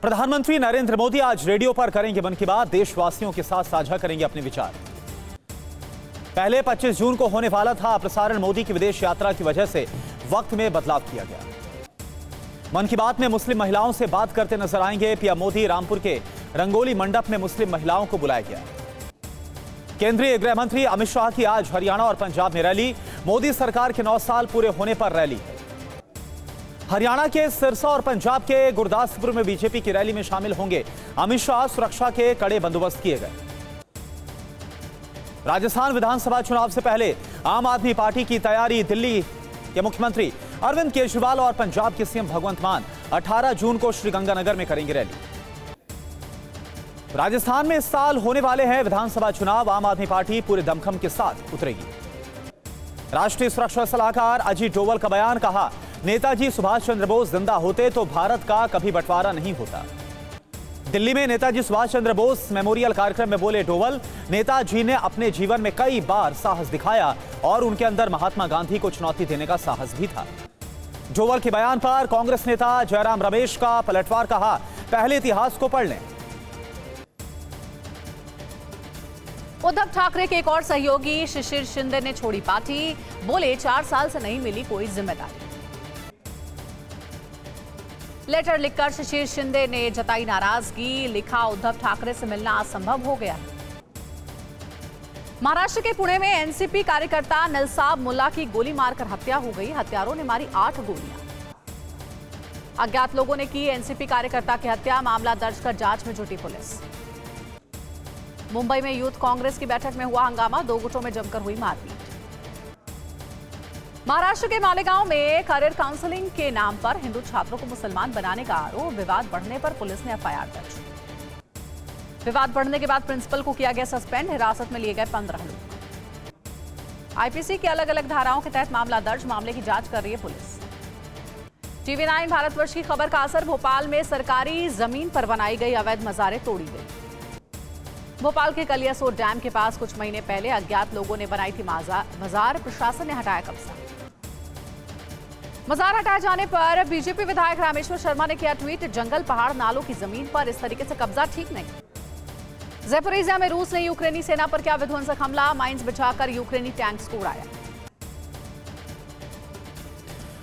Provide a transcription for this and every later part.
प्रधानमंत्री नरेंद्र मोदी आज रेडियो पर करेंगे मन की बात, देशवासियों के साथ साझा करेंगे अपने विचार। पहले 25 जून को होने वाला था प्रसारण, मोदी की विदेश यात्रा की वजह से वक्त में बदलाव किया गया। मन की बात में मुस्लिम महिलाओं से बात करते नजर आएंगे पीएम मोदी। रामपुर के रंगोली मंडप में मुस्लिम महिलाओं को बुलाया गया। केंद्रीय गृह मंत्री अमित शाह की आज हरियाणा और पंजाब में रैली। मोदी सरकार के 9 साल पूरे होने पर रैली। हरियाणा के सिरसा और पंजाब के गुरदासपुर में बीजेपी की रैली में शामिल होंगे अमित शाह। सुरक्षा के कड़े बंदोबस्त किए गए। राजस्थान विधानसभा चुनाव से पहले आम आदमी पार्टी की तैयारी। दिल्ली के मुख्यमंत्री अरविंद केजरीवाल और पंजाब के सीएम भगवंत मान 18 जून को श्रीगंगानगर में करेंगे रैली। राजस्थान में इस साल होने वाले हैं विधानसभा चुनाव। आम आदमी पार्टी पूरे दमखम के साथ उतरेगी। राष्ट्रीय सुरक्षा सलाहकार अजीत डोवल का बयान, कहा नेताजी सुभाष चंद्र बोस जिंदा होते तो भारत का कभी बंटवारा नहीं होता। दिल्ली में नेताजी सुभाष चंद्र बोस मेमोरियल कार्यक्रम में बोले डोवल, नेताजी ने अपने जीवन में कई बार साहस दिखाया और उनके अंदर महात्मा गांधी को चुनौती देने का साहस भी था। डोवल के बयान पर कांग्रेस नेता जयराम रमेश का पलटवार, कहा पहले इतिहास को पढ़ लें। उद्धव ठाकरे के एक और सहयोगी शिशिर शिंदे ने छोड़ी पार्टी। बोले 4 साल से नहीं मिली कोई जिम्मेदारी। लेटर लिखकर शिशिर शिंदे ने जताई नाराजगी। लिखा उद्धव ठाकरे से मिलना असंभव हो गया। महाराष्ट्र के पुणे में एनसीपी कार्यकर्ता नलसाब मुल्ला की गोली मारकर हत्या हो गई। हत्यारों ने मारी 8 गोलियां। अज्ञात लोगों ने की एनसीपी कार्यकर्ता की हत्या। मामला दर्ज कर जांच में जुटी पुलिस। मुंबई में यूथ कांग्रेस की बैठक में हुआ हंगामा। 2 गुटों में जमकर हुई मारपीट। महाराष्ट्र के मालेगांव में करियर काउंसलिंग के नाम पर हिंदू छात्रों को मुसलमान बनाने का आरोप। विवाद बढ़ने पर पुलिस ने एफआईआर दर्ज। विवाद बढ़ने के बाद प्रिंसिपल को किया गया सस्पेंड। हिरासत में लिए गए 15 लोग। आईपीसी की अलग अलग धाराओं के तहत मामला दर्ज। मामले की जांच कर रही है पुलिस। टीवी9 भारतवर्ष की खबर का असर। भोपाल में सरकारी जमीन पर बनाई गई अवैध मजारें तोड़ी गई। भोपाल के कलियासोत डैम के पास कुछ महीने पहले अज्ञात लोगों ने बनाई थी मजार। प्रशासन ने हटाया कब्जा। मजार हटाए जाने पर बीजेपी विधायक रामेश्वर शर्मा ने किया ट्वीट, जंगल पहाड़ नालों की जमीन पर इस तरीके से कब्जा ठीक नहीं। ज़ेपोरिज़िया में रूस ने यूक्रेनी सेना पर किया विध्वंसक हमला। माइंस बिछाकर यूक्रेनी टैंक्स को उड़ाया।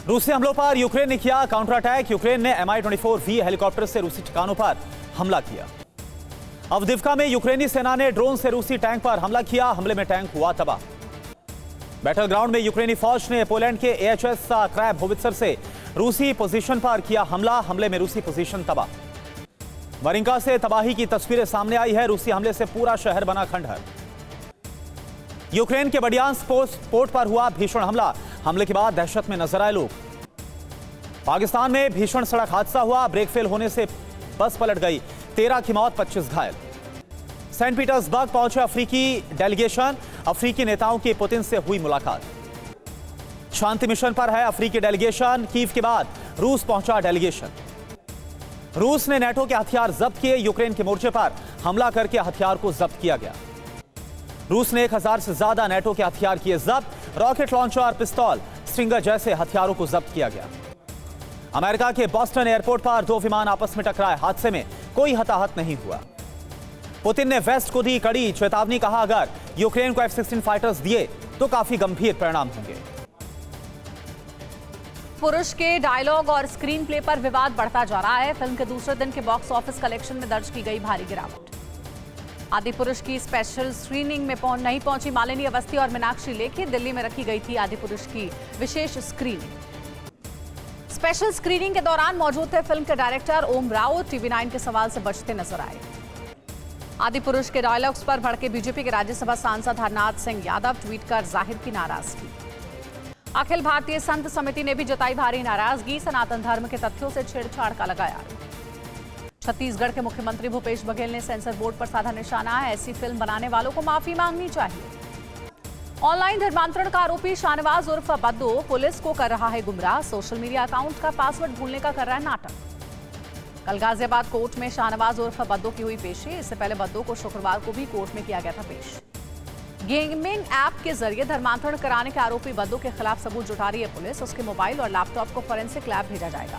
रूसी हमलों पर यूक्रेन ने किया काउंटर अटैक। यूक्रेन ने Mi-24V हेलीकॉप्टर से रूसी ठिकानों पर हमला किया। अवदिव्का में यूक्रेनी सेना ने ड्रोन से रूसी टैंक पर हमला किया। हमले में टैंक हुआ तबाह। बैटल ग्राउंड में यूक्रेनी फौज ने पोलैंड के AHS क्रैब होवित्जर से रूसी पोजीशन पर किया हमला। हमले में रूसी पोजीशन तबाह। मरिंका से तबाही की तस्वीरें सामने आई है। रूसी हमले से पूरा शहर बना खंडहर। यूक्रेन के बडियांस्क पोर्ट पर हुआ भीषण हमला। हमले के बाद दहशत में नजर आए लोग। पाकिस्तान में भीषण सड़क हादसा हुआ। ब्रेक फेल होने से बस पलट गई। 13 की मौत, 25 घायल। सेंट पीटर्सबर्ग पहुंचे अफ्रीकी डेलीगेशन। अफ्रीकी नेताओं की पुतिन से हुई मुलाकात। शांति मिशन पर है अफ्रीकी डेलीगेशन। कीव के बाद रूस पहुंचा डेलीगेशन। रूस ने नेटो के हथियार जब्त किए। यूक्रेन के मोर्चे पर हमला करके हथियार को जब्त किया गया। रूस ने 1000 से ज्यादा नेटो के हथियार किए जब्त। रॉकेट लॉन्चर, पिस्तौल, स्ट्रिंगर जैसे हथियारों को जब्त किया गया। अमेरिका के बॉस्टन एयरपोर्ट पर 2 विमान आपस में टकराए। हादसे में कोई हताहत नहीं हुआ। पुतिन ने वेस्ट को दी कड़ी चेतावनी। कहा अगर यूक्रेन को F-16 फाइटर्स दिए तो काफी गंभीर परिणाम होंगे। पुरुष के डायलॉग और स्क्रीन प्ले पर विवाद बढ़ता जा रहा है। फिल्म के दूसरे दिन के बॉक्स ऑफिस कलेक्शन में दर्ज की गई भारी गिरावट। आदि पुरुष की स्पेशल स्क्रीनिंग में नहीं पहुंची मालिनी अवस्थी और मीनाक्षी लेखी। दिल्ली में रखी गई थी आदि पुरुष की विशेष स्क्रीनिंग। स्पेशल स्क्रीनिंग के दौरान मौजूद थे फिल्म के डायरेक्टर ओम राव। टीवी9 के सवाल से बचते नजर आए। आदि पुरुष के डायलॉग्स पर भड़के बीजेपी के राज्यसभा सांसद हरनाथ सिंह यादव। ट्वीट कर जाहिर की नाराजगी। अखिल भारतीय संत समिति ने भी जताई भारी नाराजगी। सनातन धर्म के तथ्यों से छेड़छाड़ का लगाया। छत्तीसगढ़ के मुख्यमंत्री भूपेश बघेल ने सेंसर बोर्ड पर साधा निशाना। ऐसी फिल्म बनाने वालों को माफी मांगनी चाहिए। ऑनलाइन धर्मांतरण का आरोपी शाहनवाज उर्फ बद्दू पुलिस को कर रहा है गुमराह। सोशल मीडिया अकाउंट का पासवर्ड भूलने का कर रहा है नाटक। कल गाजियाबाद कोर्ट में शाहनवाज उर्फ बद्दू की हुई पेशी। इससे पहले बद्दू को शुक्रवार को भी कोर्ट में किया गया था पेश। गेमिंग ऐप के जरिए धर्मांतरण कराने के आरोपी बद्दू के खिलाफ सबूत जुटा रही है पुलिस। उसके मोबाइल और लैपटॉप को फॉरेंसिक लैब भेजा जाएगा।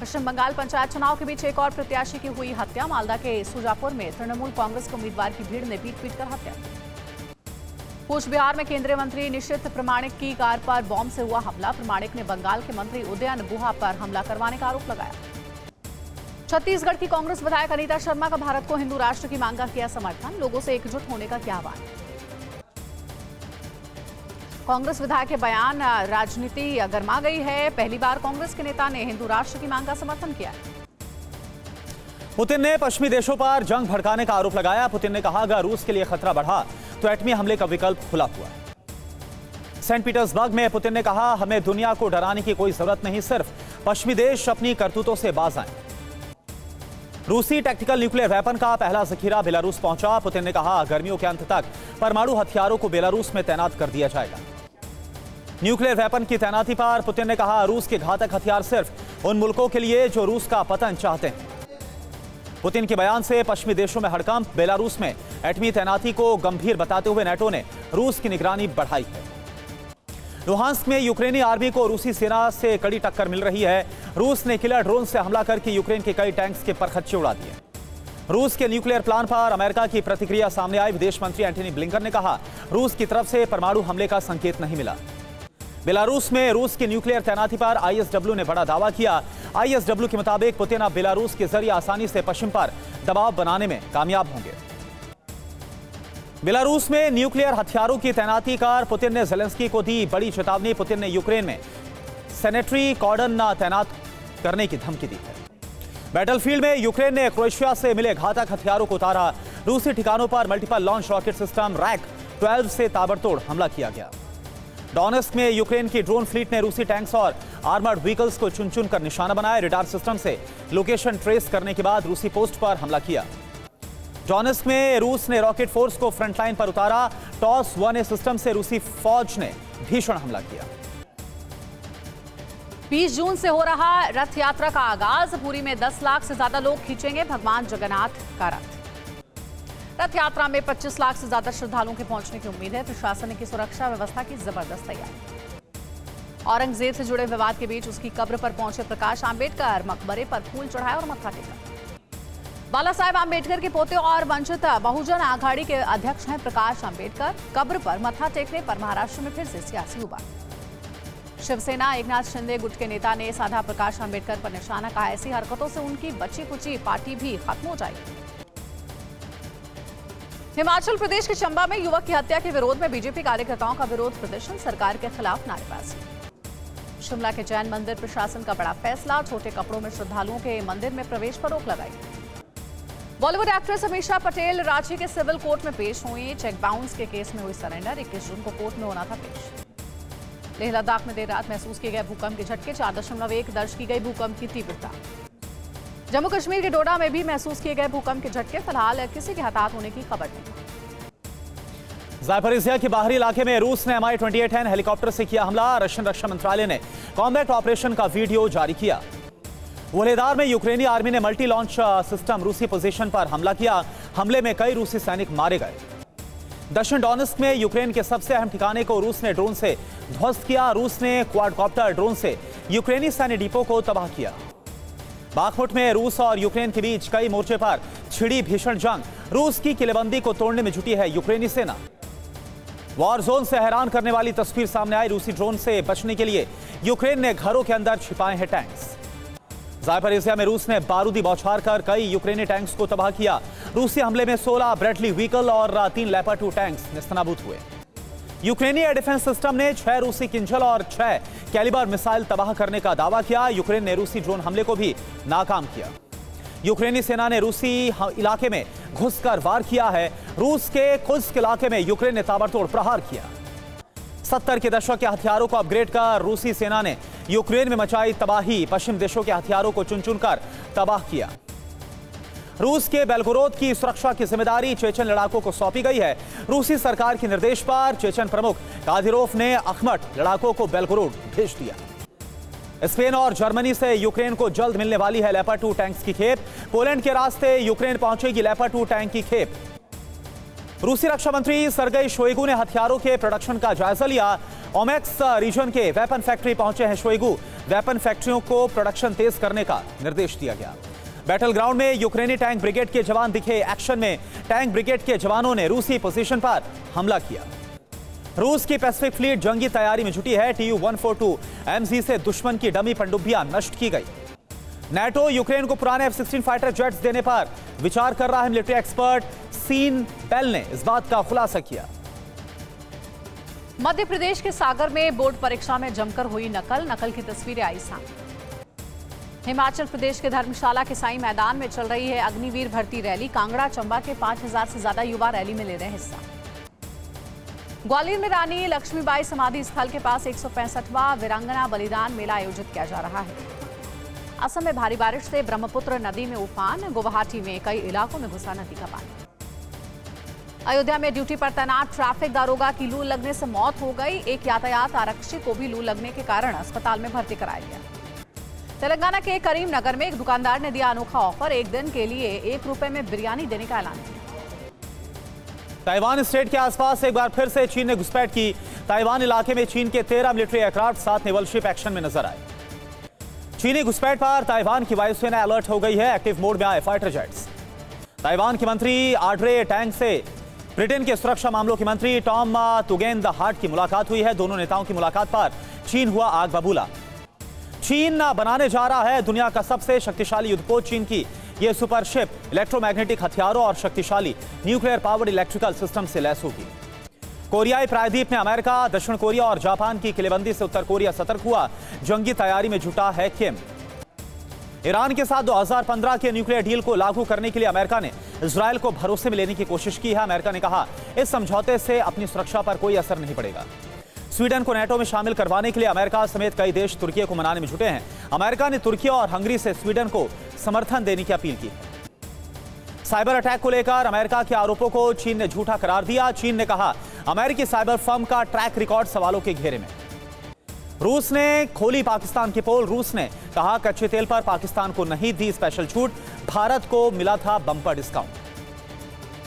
पश्चिम बंगाल पंचायत चुनाव के बीच एक और प्रत्याशी की हुई हत्या। मालदा के सुजापुर में तृणमूल कांग्रेस के उम्मीदवार की भीड़ ने पीट कर हत्या। कूच बिहार में केंद्रीय मंत्री निशित प्रमाणिक की कार पर बॉम्ब से हुआ हमला। प्रमाणिक ने बंगाल के मंत्री उदयन गुहा पर हमला करवाने का आरोप लगाया। छत्तीसगढ़ की कांग्रेस विधायक अनीता शर्मा का भारत को हिंदू राष्ट्र की मांग का किया समर्थन। लोगों से एकजुट होने का किया आह्वान। कांग्रेस विधायक के बयान राजनीति गर्मा गई है। पहली बार कांग्रेस के नेता ने हिंदू राष्ट्र की मांग का समर्थन किया। पुतिन ने पश्चिमी देशों पर जंग भड़काने का आरोप लगाया। पुतिन ने कहा, अगर रूस के लिए खतरा बढ़ा तो एटमी हमले का विकल्प खुला हुआ है। सेंट पीटर्सबर्ग में पुतिन ने कहा, हमें दुनिया को डराने की कोई जरूरत नहीं, सिर्फ पश्चिमी देश अपनी करतूतों से बाज आएं। रूसी टैक्टिकल न्यूक्लियर वेपन का पहला जखीरा बेलारूस पहुंचा। पुतिन ने कहा, गर्मियों के अंत तक परमाणु हथियारों को बेलारूस में तैनात कर दिया जाएगा। न्यूक्लियर वेपन की तैनाती पर पुतिन ने कहा, रूस के घातक हथियार सिर्फ उन मुल्कों के लिए जो रूस का पतन चाहते हैं। पुतिन के बयान से पश्चिमी देशों में हड़कंप। बेलारूस में एटमी तैनाती को गंभीर बताते हुए नेटो ने रूस की निगरानी बढ़ाई है। लुहांस्क में यूक्रेनी आर्मी को रूसी सेना से कड़ी टक्कर मिल रही है। रूस ने किलर ड्रोन से हमला करके यूक्रेन के कई टैंक्स के परखच्चे उड़ा दिए। रूस के न्यूक्लियर प्लान पर अमेरिका की प्रतिक्रिया सामने आई। विदेश मंत्री एंटनी ब्लिंकन ने कहा, रूस की तरफ से परमाणु हमले का संकेत नहीं मिला। बेलारूस में रूस की न्यूक्लियर तैनाती पर आईएसडब्ल्यू ने बड़ा दावा किया। आईएसडब्ल्यू के मुताबिक पुतिन अब बेलारूस के जरिए आसानी से पश्चिम पर दबाव बनाने में कामयाब होंगे। बेलारूस में न्यूक्लियर हथियारों की तैनाती कर पुतिन ने ज़ेलेंस्की को दी बड़ी चेतावनी। पुतिन ने यूक्रेन में सैनिटरी कॉर्डन तैनात करने की धमकी दी है। बैटलफील्ड में यूक्रेन ने क्रोएशिया से मिले घातक हथियारों को उतारा। रूसी ठिकानों पर multiple launch rocket system rack 12 से ताबड़तोड़ हमला किया गया। डोनेस्क में यूक्रेन की ड्रोन फ्लीट ने रूसी टैंक्स और आर्मर्ड व्हीकल्स को चुन चुन कर निशाना बनाया। रडार सिस्टम से लोकेशन ट्रेस करने के बाद रूसी पोस्ट पर हमला किया। डोनेस्क में रूस ने रॉकेट फोर्स को फ्रंटलाइन पर उतारा। टॉस 1A सिस्टम से रूसी फौज ने भीषण हमला किया। 20 जून से हो रहा रथ यात्रा का आगाज। पुरी में 10 लाख से ज्यादा लोग खींचेंगे भगवान जगन्नाथ का रथ। रथ यात्रा में 25 लाख से ज्यादा श्रद्धालुओं के पहुंचने की उम्मीद है। प्रशासन की सुरक्षा व्यवस्था की जबरदस्त तैयारी। औरंगजेब से जुड़े विवाद के बीच उसकी कब्र पर पहुंचे प्रकाश आंबेडकर। मकबरे पर फूल चढ़ाए और मत्था टेका। बाला साहेब आंबेडकर के पोते और वंचित बहुजन आघाड़ी के अध्यक्ष हैं प्रकाश आंबेडकर। कब्र पर मत्था टेकने पर महाराष्ट्र में फिर से सियासी उबाल। शिवसेना एकनाथ शिंदे गुट के नेता ने साधा प्रकाश आंबेडकर पर निशाना। कहा, ऐसी हरकतों से उनकी बची कुची पार्टी भी खत्म हो जाएगी। हिमाचल प्रदेश के चंबा में युवक की हत्या के विरोध में बीजेपी कार्यकर्ताओं का विरोध प्रदर्शन। सरकार के खिलाफ नारेबाजी। शिमला के जैन मंदिर प्रशासन का बड़ा फैसला। छोटे कपड़ों में श्रद्धालुओं के मंदिर में प्रवेश पर रोक लगाई। बॉलीवुड एक्ट्रेस अमीषा पटेल रांची के सिविल कोर्ट में पेश हुई। चेक बाउंस के केस में हुई सरेंडर। 21 जून को कोर्ट में होना था पेश। लेह लद्दाख में देर रात महसूस किए गए भूकंप के झटके। 4.1 दर्ज की गई भूकंप की तीव्रता। जम्मू कश्मीर के डोडा में भी महसूस किए गए भूकंप के झटके। फिलहाल किसी के हताहत होने की खबर नहीं। ज़ायपरिज़िया के बाहरी इलाके में रूस ने Mi-28N हेलीकॉप्टर से किया हमला। रशियन रक्षा मंत्रालय ने कॉम्बैट ऑपरेशन का वीडियो जारी किया। वोलेदार में यूक्रेनी आर्मी ने मल्टी लॉन्च सिस्टम रूसी पोजीशन पर हमला किया। हमले में कई रूसी सैनिक मारे गए। दक्षिण डोनेस्क में यूक्रेन के सबसे अहम ठिकाने को रूस ने ड्रोन से ध्वस्त किया। रूस ने क्वाडकॉप्टर ड्रोन से यूक्रेनी सैन्य डिपो को तबाह किया। बाखमुट में रूस और यूक्रेन के बीच कई मोर्चे पर छिड़ी भीषण जंग। रूस की किलेबंदी को तोड़ने में जुटी है यूक्रेनी सेना। वॉर जोन से हैरान करने वाली तस्वीर सामने आई। रूसी ड्रोन से बचने के लिए यूक्रेन ने घरों के अंदर छिपाए हैं टैंक्स। ज़ायपरिज़िया में रूस ने बारूदी बौछार कर कई यूक्रेनी टैंक्स को तबाह किया। रूसी हमले में 16 ब्रेडली व्हीकल और 3 लेपर्ड 2 टैंक्स नेस्तनाबूद हुए। यूक्रेनी एयर डिफेंस सिस्टम ने 6 रूसी किंजल और 6 कैलिबर मिसाइल तबाह करने का दावा किया। यूक्रेन ने रूसी ड्रोन हमले को भी नाकाम किया। यूक्रेनी सेना ने रूसी इलाके में घुसकर वार किया है। रूस के कुर्स्क इलाके में यूक्रेन ने ताबड़तोड़ प्रहार किया। 70 के दशक के हथियारों को अपग्रेड कर रूसी सेना ने यूक्रेन में मचाई तबाही। पश्चिम देशों के हथियारों को चुन चुनकर तबाह किया। रूस के बेलगोरोद की सुरक्षा की जिम्मेदारी चेचन लड़ाकों को सौंपी गई है। रूसी सरकार के निर्देश पर चेचन प्रमुख कादिरोव ने अखमट लड़ाकों को बेलगोरोद भेज दिया। स्पेन और जर्मनी से यूक्रेन को जल्द मिलने वाली है लेपर्ड 2 टैंक्स की खेप। पोलैंड के रास्ते यूक्रेन पहुंचेगी लेपर्ड 2 टैंक की खेप। रूसी रक्षा मंत्री सर्गेई शोइगु ने हथियारों के प्रोडक्शन का जायजा लिया। ओमेक्स रीजन के वेपन फैक्ट्री पहुंचे हैं शोइगु। वेपन फैक्ट्रियों को प्रोडक्शन तेज करने का निर्देश दिया गया। बैटल ग्राउंड में यूक्रेनी टैंक ब्रिगेड के जवान दिखे एक्शन में। टैंक ब्रिगेड के जवानों ने रूसी पोजीशन पर हमला किया। रूस की पैसिफिक फ्लीट जंगी तैयारी में जुटी है। Tu-142 MZ से दुश्मन की डमी पनडुब्बियां नष्ट की गई। नेटो यूक्रेन को पुराने F-16 फाइटर जेट्स देने पर विचार कर रहा है। मिलिट्री एक्सपर्ट सीन बेल ने इस बात का खुलासा किया। मध्य प्रदेश के सागर में बोर्ड परीक्षा में जमकर हुई नकल की तस्वीरें आई सामने। हिमाचल प्रदेश के धर्मशाला के साई मैदान में चल रही है अग्निवीर भर्ती रैली। कांगड़ा चंबा के 5000 से ज्यादा युवा रैली में ले रहे हैं हिस्सा। ग्वालियर में रानी लक्ष्मीबाई समाधि स्थल के पास 165वां वीरांगना बलिदान मेला आयोजित किया जा रहा है। असम में भारी बारिश से ब्रह्मपुत्र नदी में उफान। गुवाहाटी में कई इलाकों में घुसा नदी का पानी। अयोध्या में ड्यूटी पर तैनात ट्रैफिक दारोगा की लू लगने से मौत हो गई। एक यातायात आरक्षी को भी लू लगने के कारण अस्पताल में भर्ती कराया गया। तेलंगाना के करीमनगर में एक दुकानदार ने दिया अनोखा ऑफर। एक दिन के लिए ₹1 में बिरयानी देने का ऐलान किया। ताइवान स्ट्रेट के आसपास एक बार फिर से चीन ने घुसपैठ की। ताइवान इलाके में चीन के 13 military aircraft 7 naval ship action में नजर आए। चीनी घुसपैठ पर ताइवान की वायुसेना अलर्ट हो गई है। एक्टिव मोड में आए फाइटर जेट्स। ताइवान के मंत्री आड्रे टैंग से ब्रिटेन के सुरक्षा मामलों के मंत्री टॉम तुगेन-द-हार्ट की मुलाकात हुई है। दोनों नेताओं की मुलाकात पर चीन हुआ आग बबूला। चीन बनाने जा रहा है दुनिया का सबसे शक्तिशाली युद्धपोत। चीन की यह सुपर शिप इलेक्ट्रोमैग्नेटिक हथियारों और शक्तिशाली न्यूक्लियर पावर्ड इलेक्ट्रिकल सिस्टम से लैस होगी। कोरियाई प्रायद्वीप में अमेरिका, दक्षिण कोरिया और जापान की किलेबंदी से उत्तर कोरिया सतर्क हुआ। जंगी तैयारी में जुटा है किम। ईरान के साथ 2015 के न्यूक्लियर डील को लागू करने के लिए अमेरिका ने इजरायल को भरोसे में लेने की कोशिश की है। अमेरिका ने कहा इस समझौते से अपनी सुरक्षा पर कोई असर नहीं पड़ेगा। स्वीडन को नेटो में शामिल करवाने के लिए अमेरिका समेत कई देश तुर्की को मनाने में जुटे हैं। अमेरिका ने तुर्की और हंगरी से स्वीडन को समर्थन देने की अपील की। साइबर अटैक को लेकर अमेरिका के आरोपों को चीन ने झूठा करार दिया। चीन ने कहा अमेरिकी साइबर फर्म का ट्रैक रिकॉर्ड सवालों के घेरे में। रूस ने खोली पाकिस्तान की पोल। रूस ने कहा कच्चे तेल पर पाकिस्तान को नहीं दी स्पेशल छूट, भारत को मिला था बम्पर डिस्काउंट।